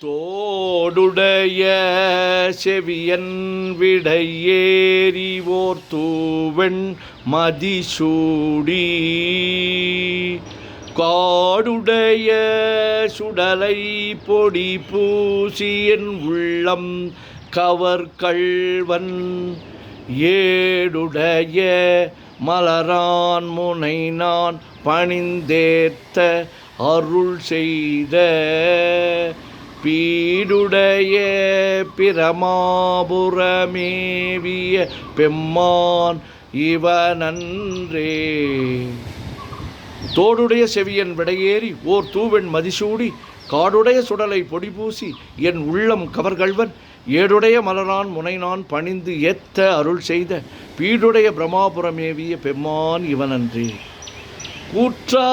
தோடுடைய செவியன் விடையேறி ஓர் தூவெண் மதிசூடி காடுடைய சுடலை பொடி பூசியன் உள்ளம் கவர்கள்வன் ஏடுடைய மலரான் முனை நான் பணிந்தேத்த அருள் செய்த பீடுடைய பிரமாபுரமேவிய பெம்மான் இவனன்றே. தோடுடைய செவியன் விடையேறி ஓர் தூவெண் மதிசூடி காடுடைய சுடலை பொடிபூசி என் உள்ளம் கவர்கள்வன் ஏடுடைய மலரான் முனை நான் பணிந்து ஏத்த அருள் செய்த பீடுடைய பிரமாபுரமேவிய பெம்மான் இவனன்றே. கூற்றாயினவாறு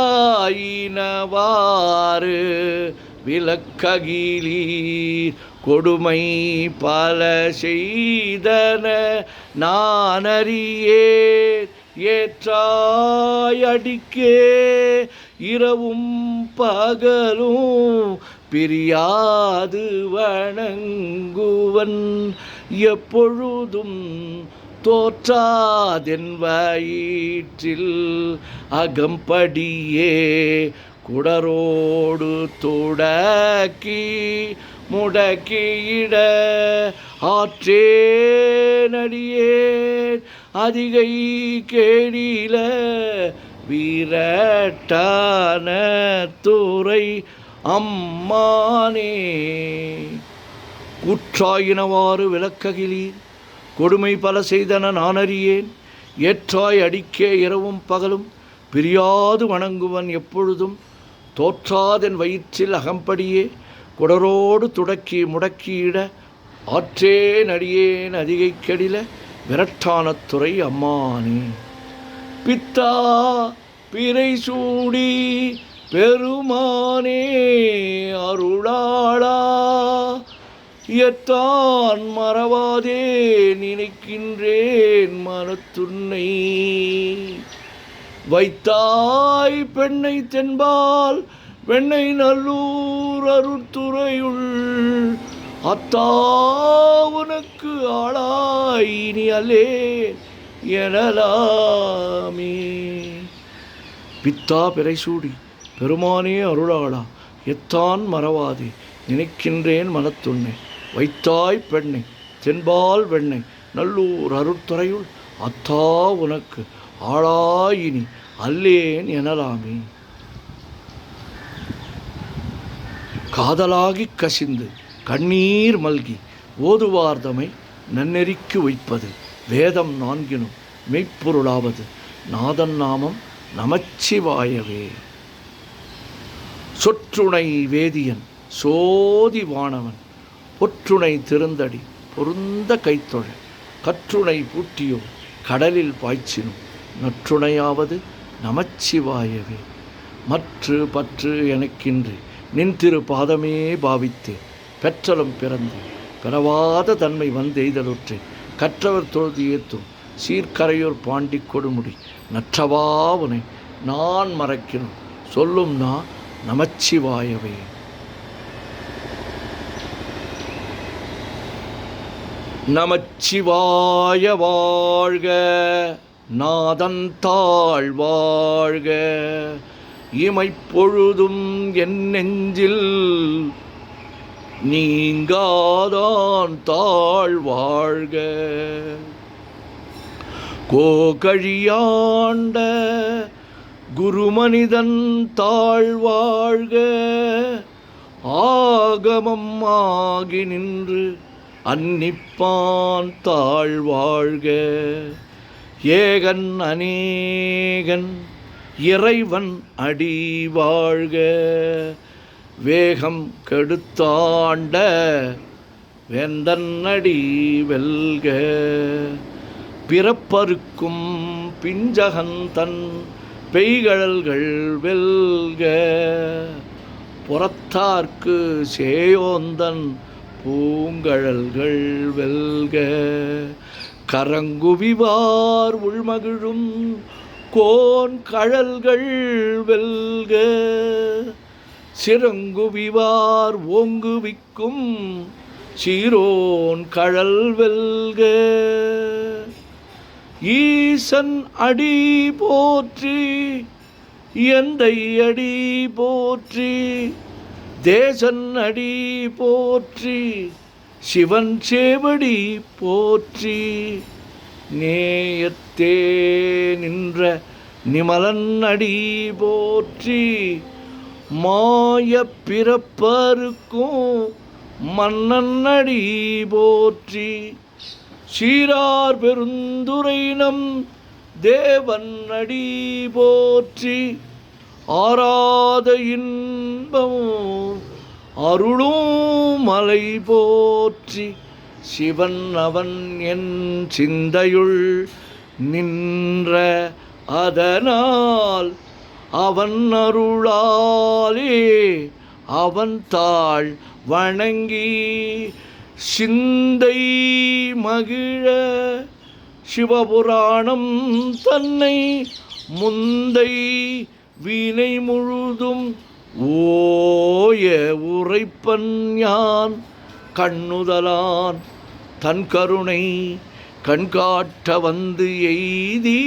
விளக்ககிலீர் கொடுமை பல செய்தன நானறியேன் ஏற்றாயடிக்கே இரவும் பகலும் பிரியாது வணங்குவன் எப்பொழுதும் தோற்றாதென் வயிற்றில் அகம்படியே குடரோடு தொடக்கி முடக்கியிட ஆற்றேனடியேன் அதிகை கேடில வீரட்டான துறை அம்மானே. கூற்றாயினவாறு விளக்ககிலீர் கொடுமை பல செய்தன நானறியேன் ஏற்றாய் அடிக்கே இரவும் பகலும் பிரியாது வணங்குவன் எப்பொழுதும் தோற்றாதென் வயிற்றில் அகம்படியே குடரோடு துடக்கி முடக்கியிட ஆற்றேன் அடியேன் அதிகை கெடில விரட்டான துறை அம்மானே. பித்தா பிறை சூடி பெருமானே அருளாளா எத்தான் மறவாதே நினைக்கின்றேன் மனத்துன்னை வைத்தாய் பெண்ணை தென்பால் வெண்ணை நல்லூர் அருட்துறையுள் அத்தா உனக்கு ஆளாய் இனி அல்லே எனலாமே. பித்தா பிறைசூடி பெருமானே அருளாளா எத்தான் மறவாதே நினைக்கின்றேன் மனத்துன்னை வைத்தாய் பெண்ணை தென்பால் வெண்ணை நல்லூர் அருட்துறையுள் அத்தா உனக்கு ஆளாயினி அல்லேன் எனலாமே. காதலாகிக் கசிந்து கண்ணீர் மல்கி ஓதுவார்தமை நன்னெறிக்கு வைப்பது வேதம் நான்கினும் மெய்ப்பொருளாவது நாதன் நாமம் நமச்சிவாயவே. சொற்றுணை வேதியன் சோதி வானவன் பொற்றுணை திருந்தடி பொருந்த கைத்தொழ கற்றுணை பூட்டியோ கடலில் பாய்ச்சினும் நற்றுணையாவது நமச்சிவாயவே. மற்று பற்று எனக்கின்றி நின் திரு பாதமே பாவித்தே பெற்றலும் பிறந்து பிறவாத தன்மை வந்தெய்தலுற்றேன் கற்றவர் தொழுது ஏத்தும் சீர்கரையோர் பாண்டி கொடுமுடி நற்றவாவுனை நான் மறக்கினும் சொல்லும் நான் நமச்சிவாயவே. நமச்சிவாய வாழ்க நாதன் தாழ் வாழ்க இமைப்பொழுதும் என் நெஞ்சில் நீங்காதான் தாழ் வாழ்க. கோகழியாண்ட குருமனிதன் தாழ் வாழ்க ஆகமம் ஆகி நின்று அன்னிப்பான் தாழ் வாழ்க. ஏகன் அநேகன் இறைவன் அடி வாழ்க வேகம் கெடுத்தாண்ட வேந்தன் அடி வெல்க. பிறப்பருக்கும் பிஞ்சகன் தன் பெய்கழல்கள் வெல்க புறத்தார்க்கு சேயோந்தன் பூங்கழல்கள் வெல்க. கரங்குவிவார் உள்மகிழும் கோன் கழல்கள் வெல்க சிறங்குவிவார் ஓங்குவிக்கும் சீரோன் கழல் வெல்க. ஈசன் அடி போற்றி எந்தை அடி போற்றி தேசன் அடி போற்றி சிவன் சேவடி போற்றி. நேயத்தே நின்ற நிமலன் அடி போற்றி மாய பிறப்பருக்கும் மன்னன் அடி போற்றி. சீரார் பெருந்துரை நம் தேவன் அடி போற்றி. ஆராத இன்பமும் அருளும் மலை போற்றி. சிவன் அவன் என் சிந்தையுள் நின்ற அதனால் அவன் அருளாலே அவன் தாள் வணங்கி சிந்தை மகிழ சிவபுராணம் தன்னை முந்தை வீணை முழுதும் ஓய உரைப்பன் யான் கண்ணுதலான் தன் கருணை கண்காட்ட வந்து எய்தி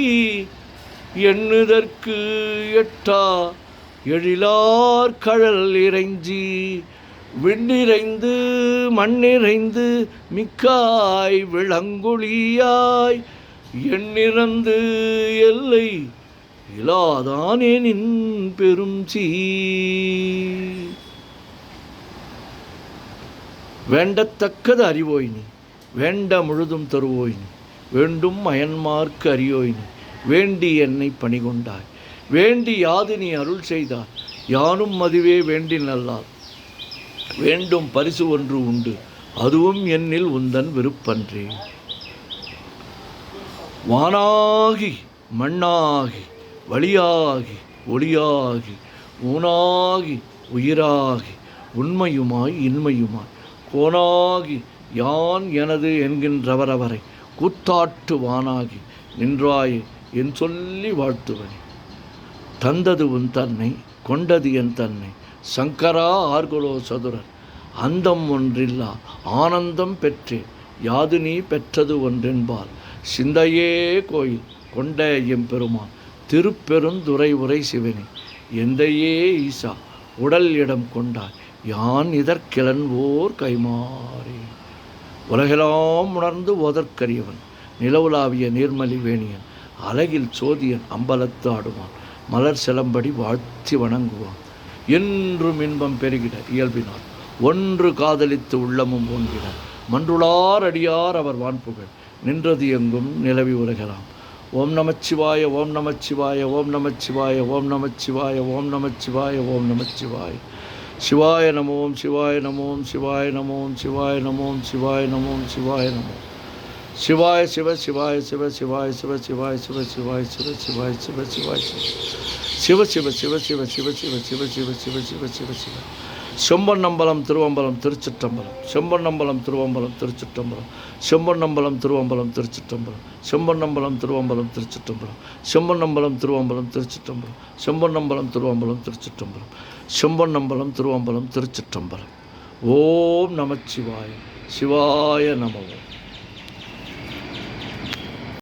எண்ணுதற்கு எட்டா எழிலார் கழல் இறைஞ்சி விண்ணிறைந்து மண்ணிறைந்து மிக்காய் விளங்குழியாய் எண்ணிறந்து எல்லை இலாதானே நின் பெரும் சீ. வேண்டத்தக்கது அறிவோய் நீ வேண்ட முழுதும் தருவோய் நீ வேண்டும் அயன்மார்க்கு அறியோய் நீ வேண்டி என்னை பணிகொண்டாய் வேண்டி யாது நீ அருள் செய்தாய் யானும் அதுவே வேண்டி நல்லார் வேண்டும் பரிசு ஒன்று உண்டு அதுவும் என்னில் உந்தன் விருப்பன்றே. வானாகி மண்ணாகி வழியாகி ஒளியாகி ஊனாகி உயிராகி உண்மையுமாய் இன்மையுமாய் கோனாகி யான் எனது என்கின்றவரவரை கூத்தாட்டு வானாகி நின்றாய் என் சொல்லி வாழ்த்துவனே. தந்தது உன் தன்னை கொண்டது என் தன்னை சங்கரா ஆர்குலோ சதுரர் அந்தம் ஒன்றில்லா ஆனந்தம் பெற்றேன் யாது நீ பெற்றது ஒன்றென்பால் சிந்தையே கோயில் கொண்ட எம்பெருமான் திருப்பெருந்துறை உரை சிவனே எந்தையே ஈசா உடல் இடம் கொண்டாய் யான் இதற்கிழன்வோர் கைமாறி. உலகெல்லாம் உணர்ந்து ஓதற்கரியவன் நிலவுலாவிய நீர்மலி வேணியன் அழகில் சோதியன் அம்பலத்து ஆடுவான் மலர் சிலம்படி வாழ்த்தி வணங்குவான் என்றும் இன்பம் பெருகிட இயல்பினார் ஒன்று காதலித்து உள்ளமும் ஓங்கிட மன்றுளார் அடியார் அவர் வான்புகழ் நின்றது எங்கும் நிலவி உலகலாம். ஓம் நமச்சிவாய ஓம் நமச்சிவாய ஓம் நமச்சிவாய ஓம் நமச்சிவாய ஓம் நமச்சிவாய ஓம் நமச்சிவாய. சிவாய நமோம் சிவாய நமோம் சிவாய நமோம் சிவாய நமோம் சிவாய நமோம் சிவாய நமோ சிவாய சிவ சிவாய சிவ சிவாய சிவ சிவாய சிவ சிவாய சிவ சிவாய சிவ சிவாய சிவ சிவ சிவ சிவ சிவ சிவ சிவ சிவ சிவ சிவ சிவ சிவ. செம்பொன்னம்பலம் திருவம்பலம் திருச்சிற்றம்பலம் செம்பொன்னம்பலம் திருவம்பலம் திருச்சிற்றம்பலம் செம்பொன்னம்பலம் திருவம்பலம் திருச்சிற்றம்பலம் செம்பொன்னம்பலம் திருவம்பலம் திருச்சிற்றம்பலம் செம்பொன்னம்பலம் திருவம்பலம் திருச்சிற்றம்பலம் செம்பொன்னம்பலம் திருவம்பலம் திருச்சிற்றம்பலம் செம்பொன்னம்பலம் திருவம்பலம் திருச்சிற்றம்பலம். ஓம் நமச்சிவாய சிவாய நமோ.